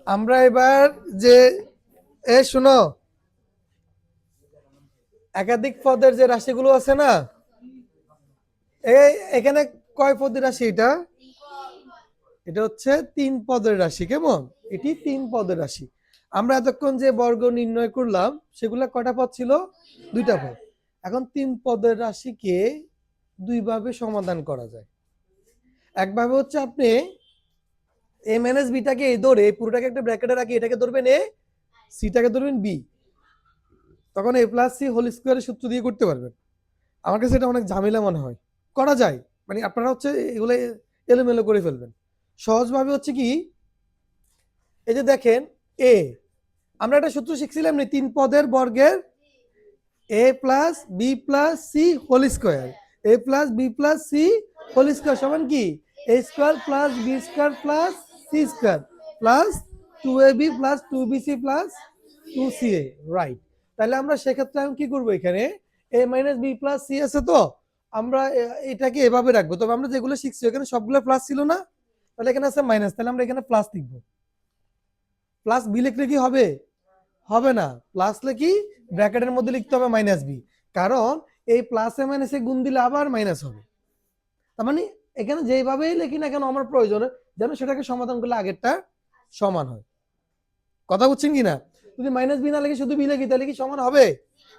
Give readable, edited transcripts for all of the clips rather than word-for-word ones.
আমরা এবার যে শোনো, একাধিক পদের যে রাশিগুলো আছে না, এখানে কয় পদের রাশি? এটা হচ্ছে 3 পদের রাশি। কেমন? এটি 3 পদের রাশি। আমরা এতক্ষণ যে বর্গ নির্ণয় করলাম সেগুলা কয়টা পদ ছিল? 2টা পদ। এখন 3 পদের রাশিকে 2 ভাবে সমাধান করা যায়। একভাবে হচ্ছে আপনি a মাইনাস বিটাকে ধরে পুরোটাকে একটা ব্র্যাকেটে রাখি, এটাকে ধরবেন a, সিটাকে ধরবেন b, তখন a প্লাস সি হোল স্কোয়ারের সূত্র দিয়ে করতে পারবেন। আমার কাছে এটা অনেক ঝামেলা মনে হয়। করা যায়, মানে আপনারা হচ্ছে এগুলো এলোমেলো করে ফেলবেন। সহজভাবে হচ্ছে কি, এই যে দেখেন এ, আমরা একটা সূত্র শিখছিলাম না, 3 পদের বর্গের a plus B plus C whole square, a plus B plus C whole square সমান কি a square plus B square plus C square plus 2ab plus 2bc plus 2ca, right? তাহলে আমরা সেক্ষেত্রে আমি কি করবো, এখানে a minus B plus C আছে, তো আমরা এটাকে এভাবে রাখবো। তবে আমরা যেগুলো শিখছি এখানে সবগুলো প্লাস ছিল না, তাহলে এখানে আছে মাইনাস, তাহলে আমরা এখানে প্লাস লিখবো। প্লাস বি লিখলে কি হবে? হবে না। প্লাস লিখি ব্র্যাকেটের মধ্যে লিখতে হবে মাইনাস বি, কারণ এই প্লাসে মাইনাসে গুণ দিলে আবার মাইনাস হবে। তার মানে এখানে যেভাবেই লিখি না কেন আমার প্রয়োজন যেন সেটাকে সমাধান করলে আগেরটা সমান হয়। কথা বুঝছেন কি না? যদি মাইনাস বি না লিখে শুধু বি লিখি তাহলে কি সমান হবে?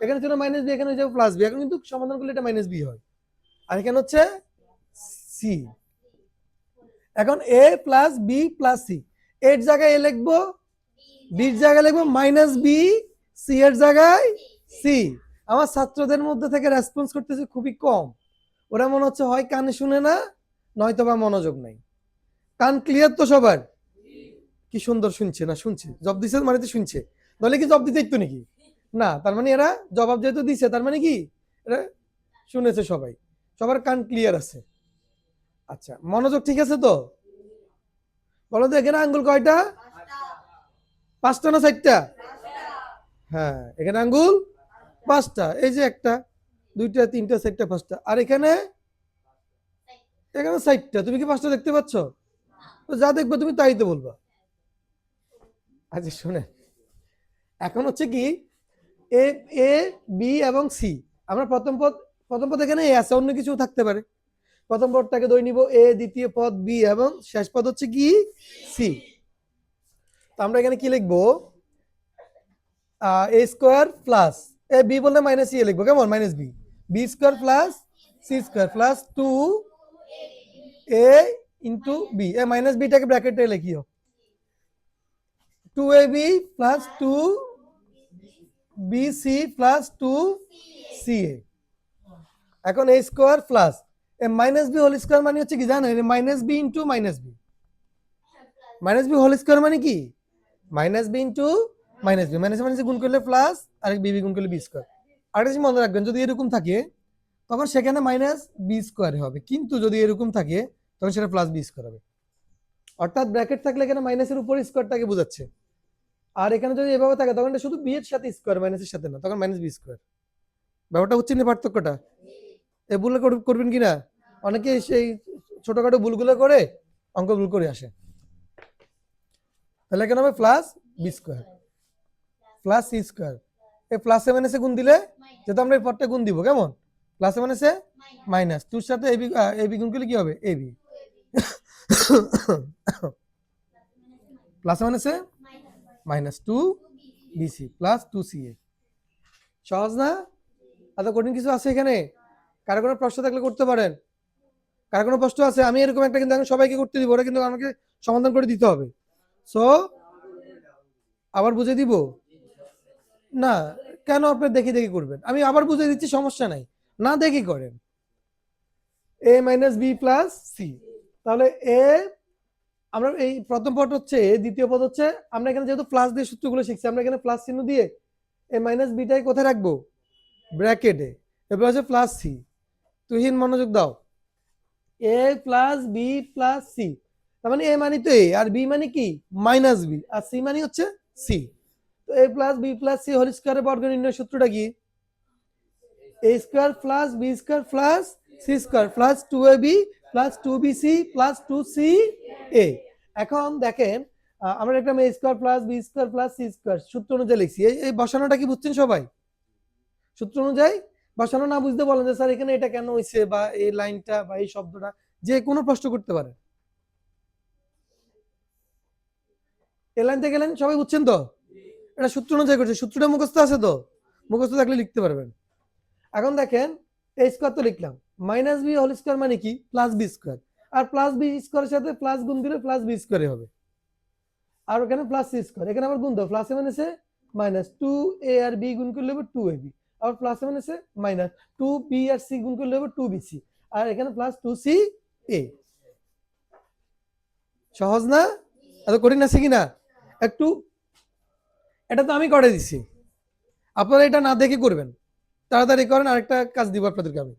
এখানে ছিল মাইনাস বি, এখানে হচ্ছে প্লাস বি, এখন কিন্তু সমাধান করলে এটা মাইনাস বি হয়, আর এখানে হচ্ছে সি। এখন এ প্লাস বি প্লাস সি, এর জায়গায় এ লিখবো, বির জায়গায় লিখবো মাইনাস বি, সি এর জায়গায় সি। আমার ছাত্রদের মধ্যে থেকে রেসপন্স করতেছে খুবই কম। ওরা মনে হচ্ছে হয় কানে শুনে না, নয়তো বা মনোযোগ নাই। কান ক্লিয়ার তো সবার? কি সুন্দর শুনছে, না শুনছে, জব দিছে মানে তো শুনছে, নইলে কি জব দিতে ইতো নাকি? না, তার মানে এরা জবাব যেহেতু দিছে তার মানে কি এরা শুনেছে, সবাই, সবার কান ক্লিয়ার আছে। আচ্ছা, মনোযোগ ঠিক আছে তো? বলো তো এখানে আঙ্গুল কয়টা? 5টা না 4টা? হ্যাঁ, এখানে আঙ্গুল 5টা। এই যে 1টা 2টা 3টা 4টা 5টা, আর এখানে 4টা। তুমি কি 5টা দেখতে পাচ্ছ? তো যা দেখবে তুমি তাই তো বলবা। আচ্ছা শুনে, এখন হচ্ছে কি এ, এ বি এবং সি, আমরা প্রথম পদ এখানে এ আছে, অন্য কিছু থাকতে পারে। প্রথম পদটাকে ধরে নিব এ, দ্বিতীয় পদ বি এবং শেষ পদ হচ্ছে কি সি। তো আমরা এখানে কি লিখবো? A square plus a b বললে মাইনাস সি লিখবো, কেমন? Minus b, b square plus C square plus 2 a into b, a minus বিটাকে ব্র্যাকেটে লিখিও, 2ab plus 2bc plus 2ca। এখন a square plus a minus b whole square মানে হচ্ছে কি জানো? Minus b into minus b, minus b whole square মানে কি minus b into minus b, minus minus গুণ করলে প্লাস, আর বি গুণ করলে বি স্কোয়ার। আরেকটা জিনিস মনে রাখবেন, যদি এরকম থাকে তখন সেখানে মাইনাস বি স্কোয়ার হবে, কিন্তু যদি এরকম থাকে তখন সেটা প্লাস বি স্কোয়ার হবে। অর্থাৎ ব্র্যাকেট থাকলে এখানে মাইনাসের উপর স্কোয়ারটাকে বোঝাচ্ছে, আর এখানে যদি এভাবে থাকে তখন এটা শুধু বি এর সাথে স্কোয়ার, মাইনাসের সাথে না, তখন মাইনাস বি স্কোয়ার। ব্যাপারটা হচ্ছে না পার্থক্যটা? এ ভুল করবেন কিনা? অনেকে সেই ছোটখাটো ভুলগুলো করে অঙ্ক ভুল করে আসে। তাহলে কেন হবে plus B square plus C square. এই প্লাসে মাইনাসে গুণ দিলে, যেহেতু আমরা এই পদটা গুণ দিব, কেমন? প্লাসে মাইনাসে মাইনাস, টুর সাথে এবি গুণ করলে কি হবে? এবি প্লাসে মাইনাসে মাইনাস 2bc প্লাস 2ca। সহজ না? এত কঠিন কিছু আছে এখানে? কারো কোনো প্রশ্ন থাকলে করতে পারেন। কার কোনো প্রশ্ন আছে? আমি এরকম একটা কিন্তু আমি সবাইকে করতে দিব, ওরা কিন্তু আমাকে সমাধান করে দিতে হবে। সো আবার বুঝে দিব না? কেন আপনি দেখি দেখি করবেন? আমি আবার বুঝে দিচ্ছি, সমস্যা নাই, না দেখি করেন। এ মাইনাস বি প্লাস সি, তাহলে এ, আমরা এই প্রথম পদ হচ্ছে এ, দ্বিতীয় পদ হচ্ছে, আমরা এখানে যেহেতু প্লাস দিয়ে সূত্রগুলো শিখছি, আমরা এখানে প্লাস চিহ্ন দিয়ে এ মাইনাস বিটাই কোথায় রাখবো? ব্র্যাকেটে। এরপর হচ্ছে প্লাস সি। তুহিন মনোযোগ দাও, এ প্লাস বি প্লাস সি, তার মানে এ মানে তো এ, আর বি মানে কি মাইনাস বি, আর সি মানে হচ্ছে সি। তো a plus B plus C whole স্কয়ারের বর্গ নির্ণয় সূত্রটা কি? A square plus b square plus c square plus 2ab plus 2bc plus 2ca। এখন দেখেন আমরা একটা a square plus B square plus C square সূত্র অনুযায়ী লিখছি। এই বসানোটা কি বুঝছেন সবাই? সূত্র অনুযায়ী বসানো না বুঝতে বলেন যে স্যার এখানে এটা কেন হয়েছে, বা এই লাইনটা বা এই শব্দটা, যে কোনো প্রশ্ন করতে পারে। এই লাইন থেকে লাইন সবাই বুঝছেন তো? এটা সূত্র অনুযায়ী করছে, সূত্রটা মুখস্থ আছে তো? মুখস্থ থাকলে লিখতে পারবেন। এখন দেখেন এ স্কোয়ার তো লিখলাম, মাইনাস বি হোল স্কোয়ার মানে কি প্লাস বি স্কোয়ার, আর প্লাস বি স্কোয়ারের সাথে প্লাস গুণ দিলে প্লাস বি স্কোয়ারে হবে, আর ওখানে প্লাস সি স্কোয়ার, এখানে আবার গুণ দাও, প্লাস মানে সে মাইনাস টু এ আর বি গুণ করলে হবে টু এ বি, আবার প্লাস মানে সে মাইনাস টু বি আর সি গুণ করলে হবে টু বি সি, আর এখানে প্লাস টু সি এ। সহজ না? এত কঠিন আছে কিনা একটু? এটা তো আমি করে দিছি, আপনারা এটা না দেখে করবেন, তাড়াতাড়ি করেন, আরেকটা কাজ দিব আপনাদেরকে আমি।